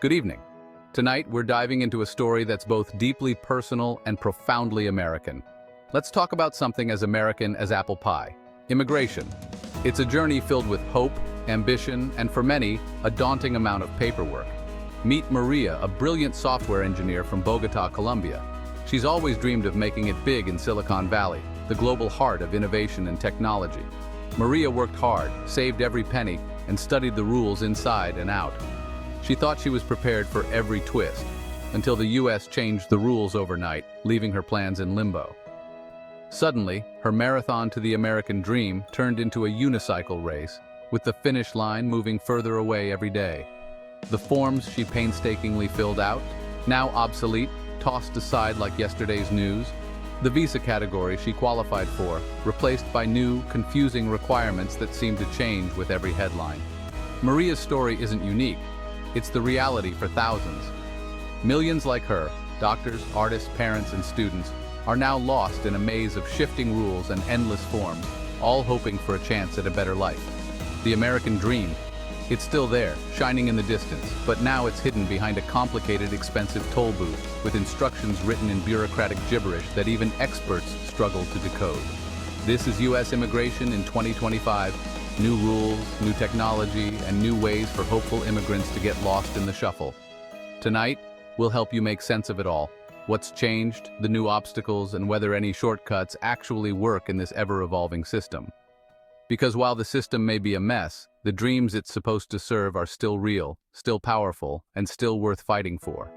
Good evening. Tonight, we're diving into a story that's both deeply personal and profoundly American. Let's talk about something as American as apple pie: immigration. It's a journey filled with hope, ambition, and for many, a daunting amount of paperwork. Meet Maria, a brilliant software engineer from Bogota, Colombia. She's always dreamed of making it big in Silicon Valley, the global heart of innovation and technology. Maria worked hard, saved every penny, and studied the rules inside and out. She thought she was prepared for every twist, until the US changed the rules overnight, leaving her plans in limbo. Suddenly, her marathon to the American dream turned into a unicycle race, with the finish line moving further away every day. The forms she painstakingly filled out, now obsolete, tossed aside like yesterday's news. The visa category she qualified for, replaced by new, confusing requirements that seemed to change with every headline. Maria's story isn't unique. It's the reality for thousands. Millions like her, doctors, artists, parents, and students, are now lost in a maze of shifting rules and endless forms, all hoping for a chance at a better life. The American dream. It's still there, shining in the distance, but now it's hidden behind a complicated, expensive toll booth, with instructions written in bureaucratic gibberish that even experts struggle to decode. This is U.S. immigration in 2025. New rules, new technology, and new ways for hopeful immigrants to get lost in the shuffle. Tonight, we'll help you make sense of it all. What's changed, the new obstacles, and whether any shortcuts actually work in this ever-evolving system. Because while the system may be a mess, the dreams it's supposed to serve are still real, still powerful, and still worth fighting for.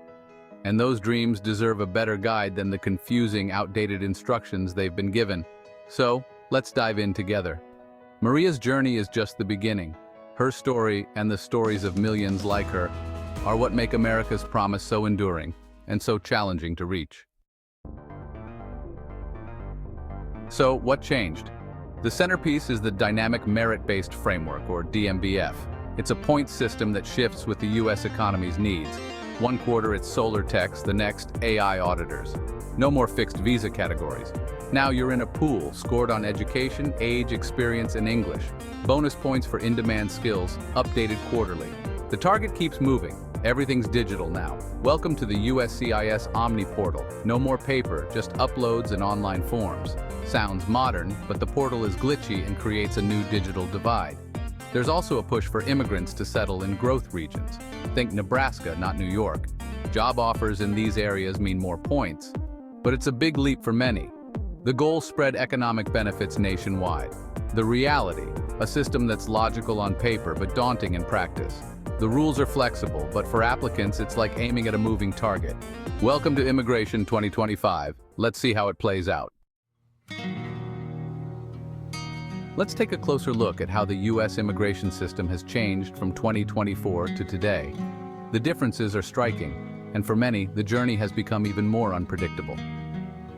And those dreams deserve a better guide than the confusing, outdated instructions they've been given. So, let's dive in together. Maria's journey is just the beginning. Her story, and the stories of millions like her, are what make America's promise so enduring and so challenging to reach. So, what changed? The centerpiece is the Dynamic Merit-Based Framework, or DMBF. It's a points system that shifts with the U.S. economy's needs. One quarter it's solar techs, the next AI auditors. No more fixed visa categories. Now you're in a pool, scored on education, age, experience, and English. Bonus points for in-demand skills, updated quarterly. The target keeps moving. Everything's digital now. Welcome to the USCIS Omni portal. No more paper, just uploads and online forms. Sounds modern, but the portal is glitchy and creates a new digital divide. There's also a push for immigrants to settle in growth regions. Think Nebraska, not New York. Job offers in these areas mean more points, but it's a big leap for many. The goal: spread economic benefits nationwide. The reality: a system that's logical on paper but daunting in practice. The rules are flexible, but for applicants it's like aiming at a moving target. Welcome to Immigration 2025. Let's see how it plays out. Let's take a closer look at how the U.S. immigration system has changed from 2024 to today. The differences are striking, and for many, the journey has become even more unpredictable.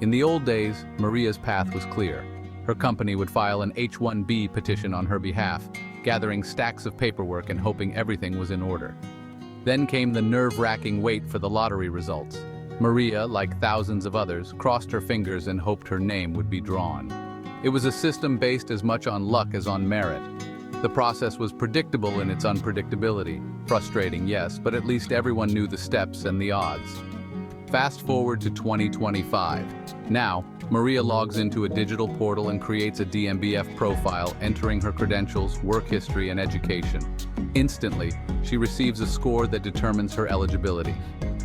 In the old days, Maria's path was clear. Her company would file an H-1B petition on her behalf, gathering stacks of paperwork and hoping everything was in order. Then came the nerve-wracking wait for the lottery results. Maria, like thousands of others, crossed her fingers and hoped her name would be drawn. It was a system based as much on luck as on merit. The process was predictable in its unpredictability. Frustrating, yes, but at least everyone knew the steps and the odds. Fast forward to 2025. Now, Maria logs into a digital portal and creates a DMBF profile, entering her credentials, work history, and education. Instantly, she receives a score that determines her eligibility.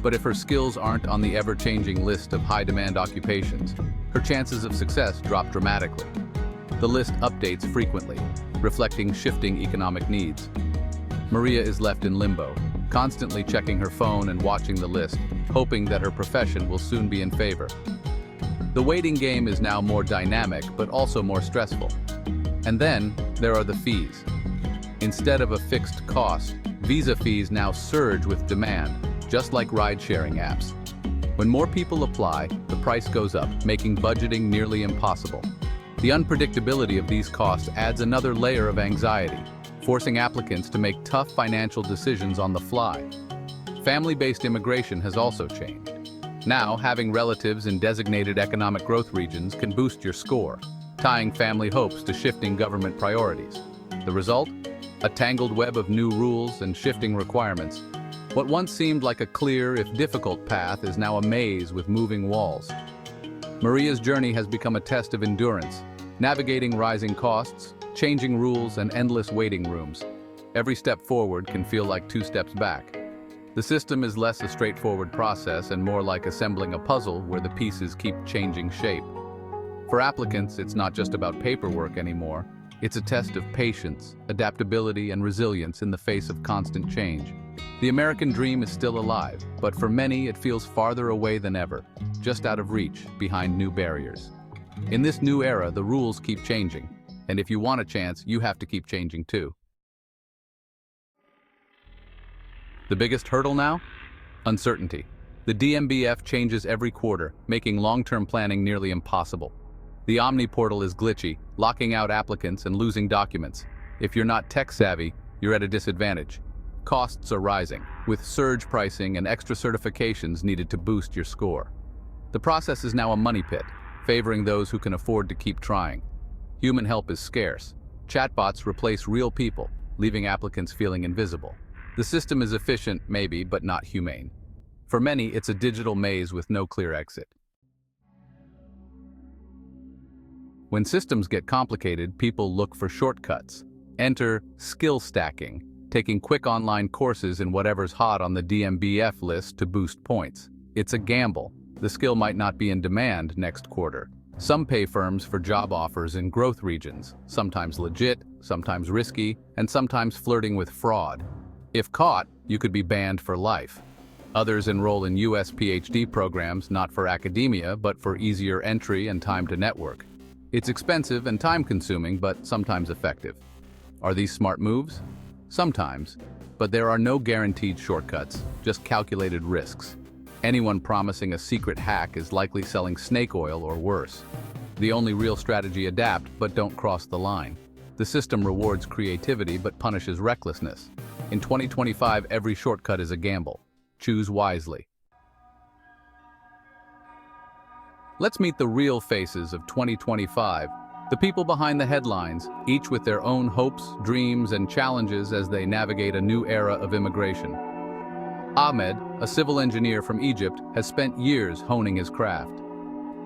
But if her skills aren't on the ever-changing list of high-demand occupations, her chances of success drop dramatically. The list updates frequently, reflecting shifting economic needs. Maria is left in limbo, constantly checking her phone and watching the list, hoping that her profession will soon be in favor. The waiting game is now more dynamic, but also more stressful. And then, there are the fees. Instead of a fixed cost, visa fees now surge with demand, just like ride-sharing apps. When more people apply, the price goes up, making budgeting nearly impossible. The unpredictability of these costs adds another layer of anxiety, forcing applicants to make tough financial decisions on the fly. Family-based immigration has also changed. Now, having relatives in designated economic growth regions can boost your score, tying family hopes to shifting government priorities. The result? A tangled web of new rules and shifting requirements. What once seemed like a clear, if difficult path is now a maze with moving walls. Maria's journey has become a test of endurance, navigating rising costs, changing rules, and endless waiting rooms. Every step forward can feel like 2 steps back. The system is less a straightforward process and more like assembling a puzzle where the pieces keep changing shape. For applicants, it's not just about paperwork anymore. It's a test of patience, adaptability, and resilience in the face of constant change. The American dream is still alive, but for many it feels farther away than ever, just out of reach, behind new barriers. In this new era, the rules keep changing, and if you want a chance, you have to keep changing too. The biggest hurdle now? Uncertainty. The DMBF changes every quarter, making long-term planning nearly impossible. The Omni portal is glitchy, locking out applicants and losing documents. If you're not tech-savvy, you're at a disadvantage. Costs are rising, with surge pricing and extra certifications needed to boost your score. The process is now a money pit, favoring those who can afford to keep trying. Human help is scarce. Chatbots replace real people, leaving applicants feeling invisible. The system is efficient, maybe, but not humane. For many, it's a digital maze with no clear exit. When systems get complicated, people look for shortcuts. Enter skill stacking, taking quick online courses in whatever's hot on the DMBF list to boost points. It's a gamble. The skill might not be in demand next quarter. Some pay firms for job offers in growth regions, sometimes legit, sometimes risky, and sometimes flirting with fraud. If caught, you could be banned for life. Others enroll in US PhD programs not for academia, but for easier entry and time to network. It's expensive and time-consuming, but sometimes effective. Are these smart moves? Sometimes, but there are no guaranteed shortcuts, just calculated risks. Anyone promising a secret hack is likely selling snake oil or worse. The only real strategy: adapt, but don't cross the line. The system rewards creativity but punishes recklessness. In 2025, every shortcut is a gamble. Choose wisely. Let's meet the real faces of 2025, the people behind the headlines, each with their own hopes, dreams, and challenges as they navigate a new era of immigration. Ahmed, a civil engineer from Egypt, has spent years honing his craft.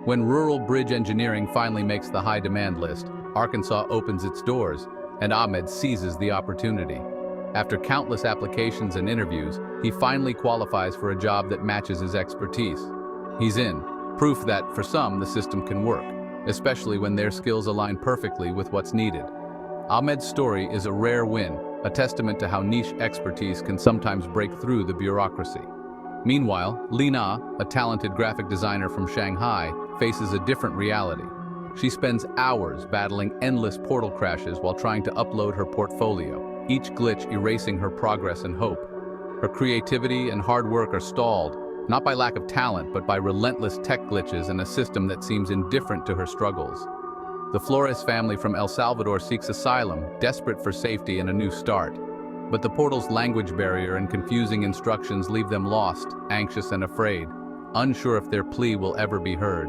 When rural bridge engineering finally makes the high-demand list, Arkansas opens its doors, and Ahmed seizes the opportunity. After countless applications and interviews, he finally qualifies for a job that matches his expertise. He's in. Proof that, for some, the system can work, especially when their skills align perfectly with what's needed. Ahmed's story is a rare win, a testament to how niche expertise can sometimes break through the bureaucracy. Meanwhile, Lina, a talented graphic designer from Shanghai, faces a different reality. She spends hours battling endless portal crashes while trying to upload her portfolio, each glitch erasing her progress and hope. Her creativity and hard work are stalled, not by lack of talent, but by relentless tech glitches and a system that seems indifferent to her struggles. The Flores family from El Salvador seeks asylum, desperate for safety and a new start. But the portal's language barrier and confusing instructions leave them lost, anxious and afraid, unsure if their plea will ever be heard.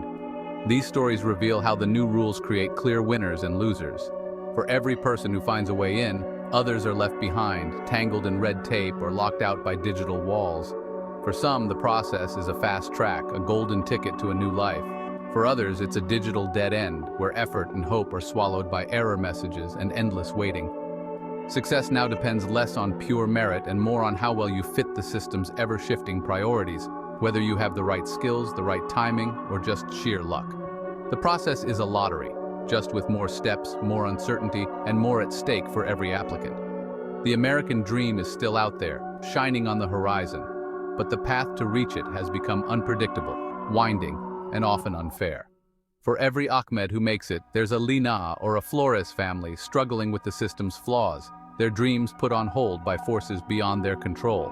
These stories reveal how the new rules create clear winners and losers. For every person who finds a way in, others are left behind, tangled in red tape or locked out by digital walls. For some, the process is a fast track, a golden ticket to a new life. For others, it's a digital dead end, where effort and hope are swallowed by error messages and endless waiting. Success now depends less on pure merit and more on how well you fit the system's ever-shifting priorities, whether you have the right skills, the right timing, or just sheer luck. The process is a lottery, just with more steps, more uncertainty, and more at stake for every applicant. The American dream is still out there, shining on the horizon. But the path to reach it has become unpredictable, winding, and often unfair. For every Ahmed who makes it, there's a Lina or a Flores family struggling with the system's flaws, their dreams put on hold by forces beyond their control.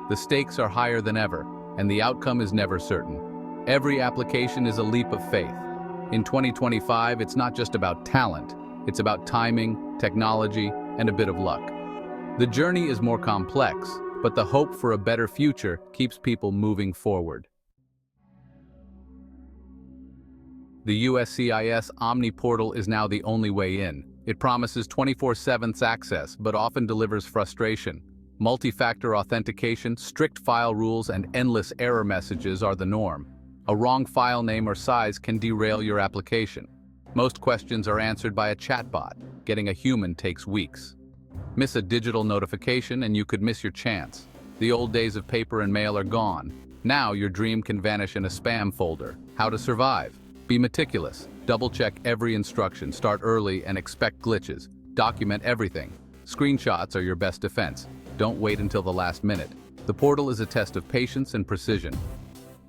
The stakes are higher than ever, and the outcome is never certain. Every application is a leap of faith. In 2025, it's not just about talent, it's about timing, technology, and a bit of luck. The journey is more complex, but the hope for a better future keeps people moving forward. The USCIS Omni portal is now the only way in. It promises 24/7 access, but often delivers frustration. Multi-factor authentication, strict file rules, and endless error messages are the norm. A wrong file name or size can derail your application. Most questions are answered by a chatbot. Getting a human takes weeks. Miss a digital notification and you could miss your chance. The old days of paper and mail are gone. Now your dream can vanish in a spam folder. How to survive? Be meticulous. Double-check every instruction. Start early and expect glitches. Document everything. Screenshots are your best defense. Don't wait until the last minute. The portal is a test of patience and precision.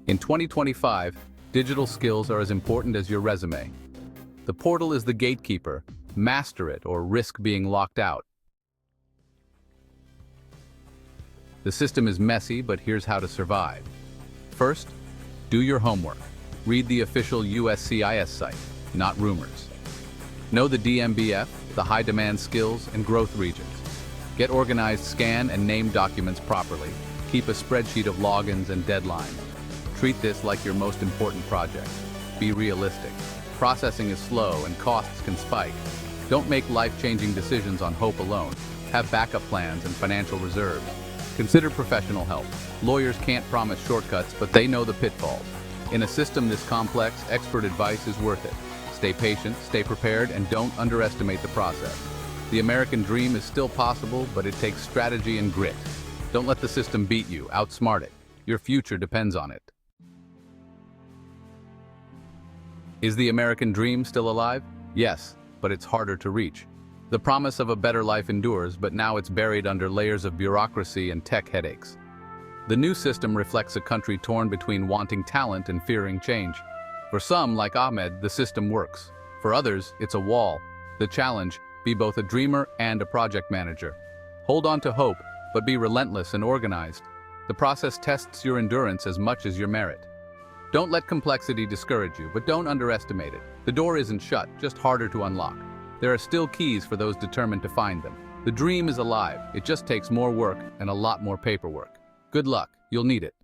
In 2025, digital skills are as important as your resume. The portal is the gatekeeper. Master it or risk being locked out. The system is messy, but here's how to survive. First, do your homework. Read the official USCIS site, not rumors. Know the DMBF, the high-demand skills and growth regions. Get organized, scan and name documents properly. Keep a spreadsheet of logins and deadlines. Treat this like your most important project. Be realistic. Processing is slow and costs can spike. Don't make life-changing decisions on hope alone. Have backup plans and financial reserves. Consider professional help. Lawyers can't promise shortcuts, but they know the pitfalls. In a system this complex, expert advice is worth it. Stay patient, stay prepared, and don't underestimate the process. The American dream is still possible, but it takes strategy and grit. Don't let the system beat you, outsmart it. Your future depends on it. Is the American dream still alive? Yes, but it's harder to reach. The promise of a better life endures, but now it's buried under layers of bureaucracy and tech headaches. The new system reflects a country torn between wanting talent and fearing change. For some, like Ahmed, the system works. For others, it's a wall. The challenge: be both a dreamer and a project manager. Hold on to hope, but be relentless and organized. The process tests your endurance as much as your merit. Don't let complexity discourage you, but don't underestimate it. The door isn't shut, just harder to unlock. There are still keys for those determined to find them. The dream is alive. It just takes more work and a lot more paperwork. Good luck. You'll need it.